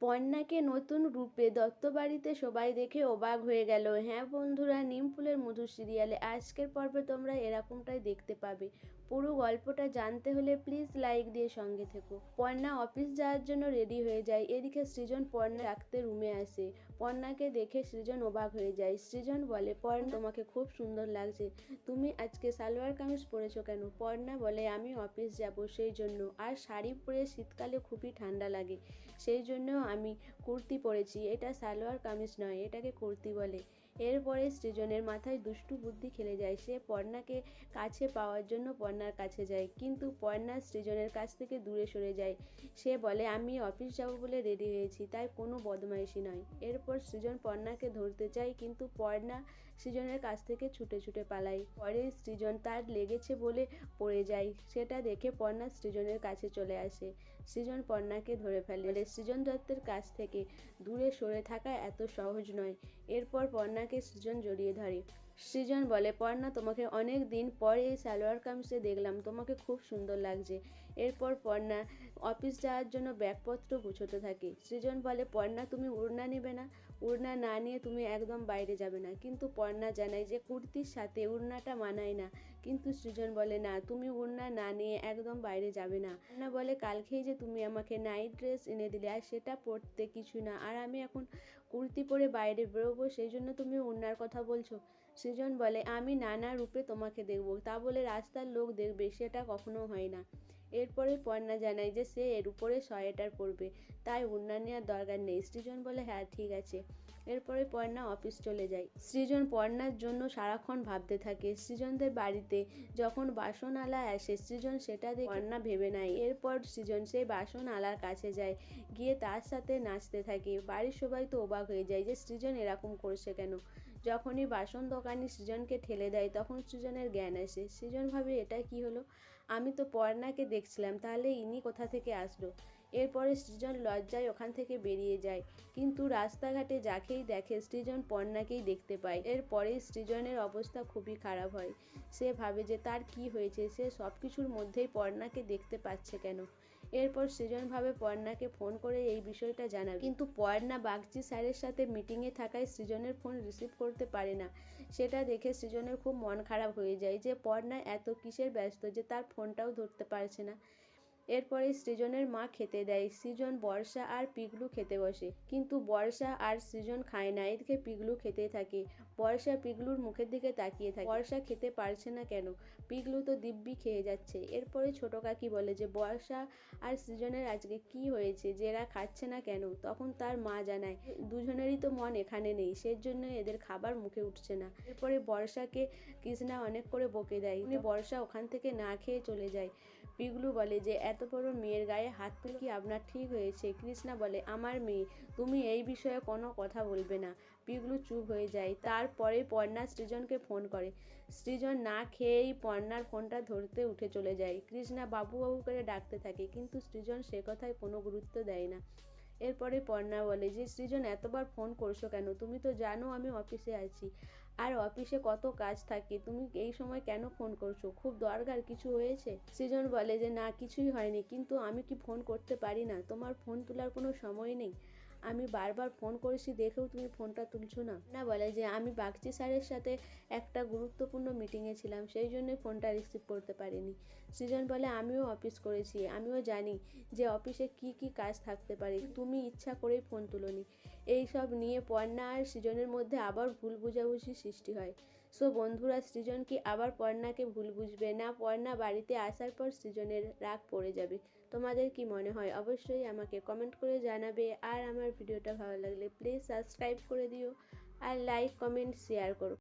পর্ণাকে নতুন রূপে দত্তবাড়িতে সবাই দেখে অবাক হয়ে গেল। হ্যাঁ বন্ধুরা, নিমফুলের মধু সিরিয়ালে আজকের পর্বে তোমরা এরকমটাই দেখতে পাবে। পুরো গল্পটা জানতে হলে প্লিজ লাইক দিয়ে সঙ্গে থেকো। পর্ণা অফিস যাওয়ার জন্য রেডি হয়ে যায়। এদিকে সৃজন পর্ণা রাখতে রুমে আসে। পর্ণাকে দেখে সৃজন অবাক হয়ে যায়। সৃজন বলে, পর্ণা তোমাকে খুব সুন্দর লাগছে, তুমি আজকে সালোয়ার কামিজ পরেছো কেন? পর্ণা বলে, আমি অফিস যাব সেই জন্য, আর শাড়ি পরে শীতকালে খুবই ঠান্ডা লাগে, সেই জন্য আমি কুর্তি পরেছি। এটা সালোয়ার কামিজ নয়, এটাকে কুর্তি বলে। এরপরে সৃজনের মাথায় দুষ্টু বুদ্ধি খেলে যায়। সে পর্ণাকে কাছে পাওয়ার জন্য পর্ণার কাছে যায়, কিন্তু পর্ণা সৃজনের কাছ থেকে দূরে সরে যায়। সে বলে, আমি অফিস যাব বলে রেডি হয়েছি, তাই কোনো বদমাইশি নয়। এরপর সৃজন পর্ণাকে ধরতে চায়, কিন্তু পর্ণা সৃজনের কাছ থেকে ছুটে ছুটে পালায়। পরে সৃজন তার লেগেছে বলে পড়ে যায়। সেটা দেখে পর্ণা সৃজনের কাছে চলে আসে। সৃজন পর্ণাকে ধরে ফেলে। সৃজন দত্তের কাছ থেকে দূরে সরে থাকা এত সহজ নয়। এরপর পর্ণাকে সৃজন জড়িয়ে ধরে। সৃজন বলে, পর্ণা তোমাকে অনেক দিন পর এই সালোয়ার কামিজে দেখলাম, তোমাকে খুব সুন্দর লাগছে। এরপর পর্ণা অফিস যাওয়ার জন্য ব্যাগপত্র গুছোতে থাকে। সৃজন বলে, পর্ণা তুমি ওড়না নেবে না? ওড়না না নিয়ে তুমি একদম বাইরে যাবে না। কিন্তু পর্ণা জানায় যে কুর্তির সাথে ওড়নাটা মানায় না। কিন্তু সৃজন বলে, না, তুমি ওড়না না নিয়ে একদম বাইরে যাবে না। পর্ণা বলে, কালকেই যে তুমি আমাকে নাইট ড্রেস এনে দিলে, আর সেটা পরতে কিছু না, আর আমি এখন কুর্তি পরে বাইরে বেরোবো, সেই জন্য তুমি ওড়নার কথা বলছো? সৃজন বলে, আমি নানা রূপে তোমাকে দেখব, তা বলে রাস্তার লোক দেখবে, সেটা কখনো হয় না। এরপরে পর্ণা জানায় যে সে এর উপরে সোয়েটার পরবে, তাই ওড়না নেওয়ার দরকার নেই। সৃজন বলে, হ্যাঁ ঠিক আছে। এরপরে পর্ণা অফিস চলে যায়। সৃজন পর্ণার জন্য সারাক্ষণ ভাবতে থাকে। সৃজনদের বাড়িতে যখন বাসন আলা আসে, সৃজন সেটা দেখে পর্ণা ভেবে নেয়। এরপর সৃজন সেই বাসন আলার কাছে যায়, গিয়ে তার সাথে নাচতে থাকে। বাড়ির সবাই তো অবাক হয়ে যায় যে সৃজন এরকম করছে কেন। যখনই বাসন দোকানি সৃজনকে ঠেলে দেয়, তখন সৃজনের জ্ঞান আসে। সৃজন ভাবে, এটা কি হলো? আমি তো পর্ণাকে দেখছিলাম, তাহলে ইনি কোথা থেকে আসলো? এরপরে সৃজন লজ্জায় ওখান থেকে বেরিয়ে যায়, কিন্তু রাস্তাঘাটে যাকেই দেখে সৃজন পর্ণাকেই দেখতে পায়। এরপরে সৃজনের অবস্থা খুবই খারাপ হয়। সে ভাবে যে তার কি হয়েছে, সে সব কিছুর মধ্যেই পর্ণাকে দেখতে পাচ্ছে কেন। এরপর সৃজন ভাবে পর্ণাকে ফোন করে এই বিষয়টা জানাবে, কিন্তু পর্ণা বাগচি স্যারের সাথে মিটিংয়ে থাকায় সৃজনের ফোন রিসিভ করতে পারে না। সেটা দেখে সৃজনের খুব মন খারাপ হয়ে যায় যে পর্ণা এত কিসের ব্যস্ত যে তার ফোনটাও ধরতে পারছে না। এরপরে সৃজনের মা খেতে দেয়। সৃজন, বর্ষা আর পিগলু খেতে বসে, কিন্তু বর্ষা আর সৃজন খায় না। এদিকে পিগলু খেতেই থাকে। বর্ষা পিগলুর মুখের দিকে তাকিয়ে থাকে। বর্ষা খেতে পারছে না কেন? পিগলু তো দিব্যি খেয়ে যাচ্ছে। এরপরে ছোট কাকি বলে যে বর্ষা আর সৃজনের আজকে কি হয়েছে যে এরা খাচ্ছে না কেন? তখন তার মা জানায়, দুজনেরই তো মন এখানে নেই, সেই জন্য এদের খাবার মুখে উঠছে না। এরপরে বর্ষাকে কৃষ্ণা অনেক করে বকে দেয়। বর্ষা ওখান থেকে না খেয়ে চলে যায়। পিগলু বলে যে এত বড় মেয়ের গায়ে হাত তুলে কি আপনার ঠিক হয়েছে? কৃষ্ণা বলে, আমার মেয়ে, তুমি এই বিষয়ে কোনো কথা বলবে না। পিগলু চুপ হয়ে যায়। তারপরে পর্ণা সৃজনকে ফোন করে। সৃজন না খেয়েই পর্ণার ফোনটা ধরতে উঠে চলে যায়। কৃষ্ণা বাবু বাবু করে ডাকতে থাকে, কিন্তু সৃজন সে কথায় কোনো গুরুত্ব দেয় না। এরপরে পর্ণা বলে যে সৃজন, এতবার ফোন করছো কেন? তুমি তো জানো আমি অফিসে আছি, আর অফিসে কত কাজ থাকে, তুমি এই সময় কেন ফোন করছো? খুব দরকার কিছু হয়েছে? সৃজন বলে যে না, কিছুই হয়নি, কিন্তু আমি কি ফোন করতে পারি না? তোমার ফোন তোলার কোনো সময় নেই? আমি বারবার ফোন করেছি দেখেও তুমি ফোনটা তুলছো না। না বলে যে আমি বাগচি স্যারের সাথে একটা গুরুত্বপূর্ণ মিটিংয়ে ছিলাম, সেই জন্যই ফোনটা রিসিভ করতে পারিনি। সৃজন বলে, আমিও অফিস করেছি, আমিও জানি যে অফিসে কি কি কাজ থাকতে পারে, তুমি ইচ্ছা করেই ফোন তুলোনি। এইসব নিয়ে পর্ণা আর সৃজনের মধ্যে আবার ভুল বোঝাবুঝি সৃষ্টি হয়। সো বন্ধুরা, সৃজন কি আবার পর্ণাকে ভুল বুঝবে, না পর্ণা বাড়িতে আসার পর সৃজনের রাগ পড়ে যাবে? তোমাদের কি মনে হয় অবশ্যই আমাকে কমেন্ট করে জানাবে। আর আমার ভিডিওটা ভালো লাগলে প্লিজ সাবস্ক্রাইব করে দিও, আর লাইক কমেন্ট শেয়ার করো।